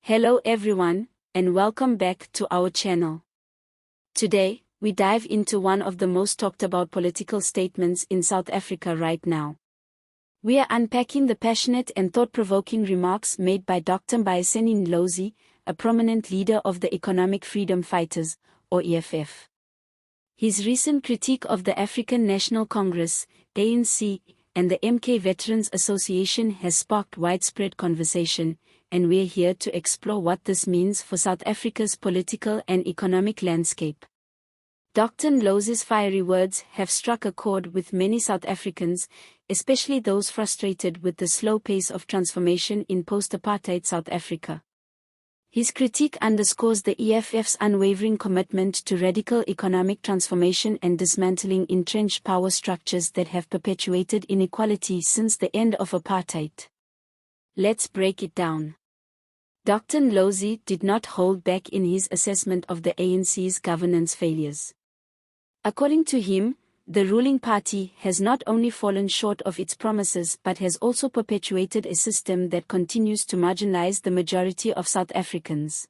Hello everyone, and welcome back to our channel. Today, we dive into one of the most talked about political statements in South Africa right now. We are unpacking the passionate and thought-provoking remarks made by Dr. Mbuyiseni Ndlozi, a prominent leader of the Economic Freedom Fighters, or EFF. His recent critique of the African National Congress, ANC, and the MK Veterans Association has sparked widespread conversation, and we're here to explore what this means for South Africa's political and economic landscape. Dr. Ndlozi's fiery words have struck a chord with many South Africans, especially those frustrated with the slow pace of transformation in post-apartheid South Africa. His critique underscores the EFF's unwavering commitment to radical economic transformation and dismantling entrenched power structures that have perpetuated inequality since the end of apartheid. Let's break it down. Dr. Ndlozi did not hold back in his assessment of the ANC's governance failures. According to him, the ruling party has not only fallen short of its promises but has also perpetuated a system that continues to marginalize the majority of South Africans.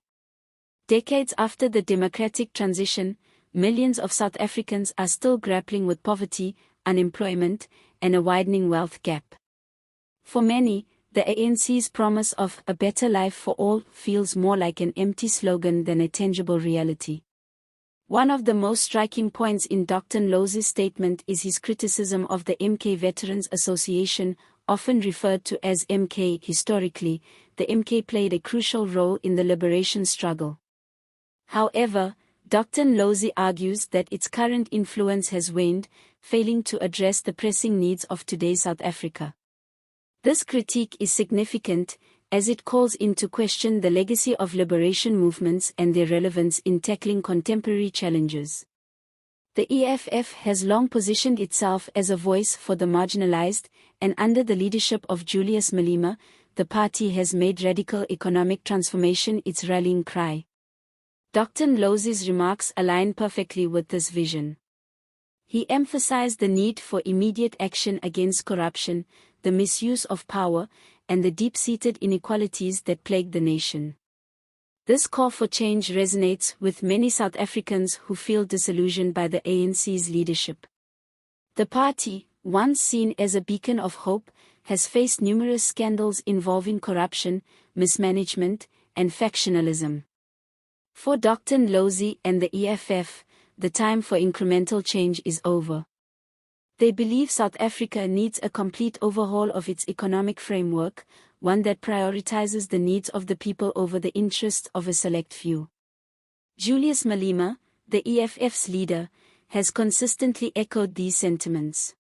Decades after the democratic transition, millions of South Africans are still grappling with poverty, unemployment, and a widening wealth gap. For many, the ANC's promise of a better life for all feels more like an empty slogan than a tangible reality. One of the most striking points in Dr. Ndlozi's statement is his criticism of the MK Veterans Association, often referred to as MK. Historically, the MK played a crucial role in the liberation struggle. However, Dr. Ndlozi argues that its current influence has waned, failing to address the pressing needs of today's South Africa. This critique is significant, as it calls into question the legacy of liberation movements and their relevance in tackling contemporary challenges. The EFF has long positioned itself as a voice for the marginalized, and under the leadership of Julius Malema, the party has made radical economic transformation its rallying cry. Dr. Ndlozi's remarks align perfectly with this vision. He emphasized the need for immediate action against corruption, the misuse of power, and the deep-seated inequalities that plague the nation. This call for change resonates with many South Africans who feel disillusioned by the ANC's leadership. The party, once seen as a beacon of hope, has faced numerous scandals involving corruption, mismanagement, and factionalism. For Dr. Ndlozi and the EFF, the time for incremental change is over. They believe South Africa needs a complete overhaul of its economic framework, one that prioritizes the needs of the people over the interests of a select few. Julius Malema, the EFF's leader, has consistently echoed these sentiments.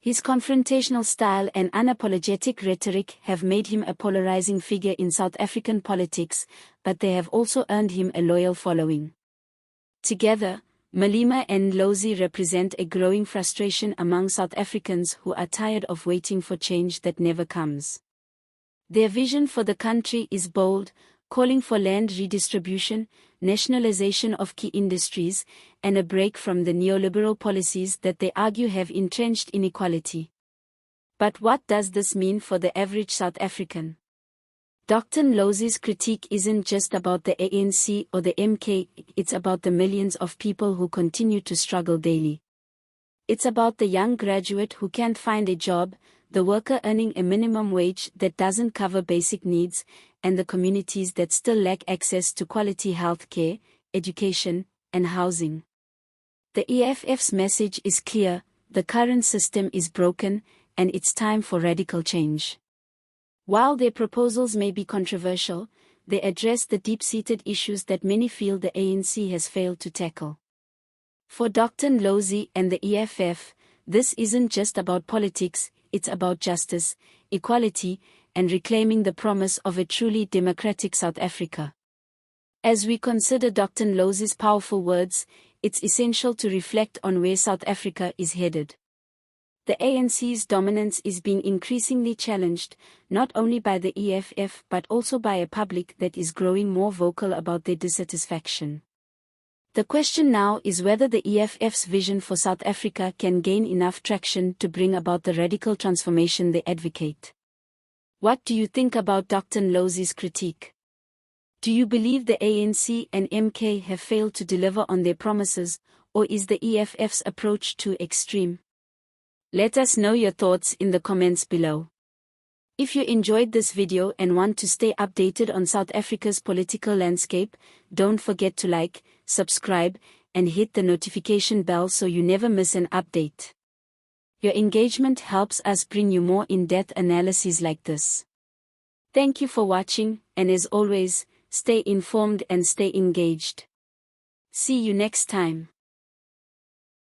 His confrontational style and unapologetic rhetoric have made him a polarizing figure in South African politics, but they have also earned him a loyal following. Together, Malema and Ndlozi represent a growing frustration among South Africans who are tired of waiting for change that never comes. Their vision for the country is bold, calling for land redistribution, nationalization of key industries, and a break from the neoliberal policies that they argue have entrenched inequality. But what does this mean for the average South African? Dr. Ndlozi's critique isn't just about the ANC or the MK, it's about the millions of people who continue to struggle daily. It's about the young graduate who can't find a job, the worker earning a minimum wage that doesn't cover basic needs, and the communities that still lack access to quality health care, education, and housing. The EFF's message is clear: the current system is broken, and it's time for radical change. While their proposals may be controversial, they address the deep-seated issues that many feel the ANC has failed to tackle. For Dr. Ndlozi and the EFF, this isn't just about politics, it's about justice, equality, and reclaiming the promise of a truly democratic South Africa. As we consider Dr. Ndlozi's powerful words, it's essential to reflect on where South Africa is headed. The ANC's dominance is being increasingly challenged, not only by the EFF but also by a public that is growing more vocal about their dissatisfaction. The question now is whether the EFF's vision for South Africa can gain enough traction to bring about the radical transformation they advocate. What do you think about Dr. Ndlozi's critique? Do you believe the ANC and MK have failed to deliver on their promises, or is the EFF's approach too extreme? Let us know your thoughts in the comments below. If you enjoyed this video and want to stay updated on South Africa's political landscape, don't forget to like, subscribe, and hit the notification bell so you never miss an update. Your engagement helps us bring you more in-depth analyses like this. Thank you for watching, and as always, stay informed and stay engaged. See you next time.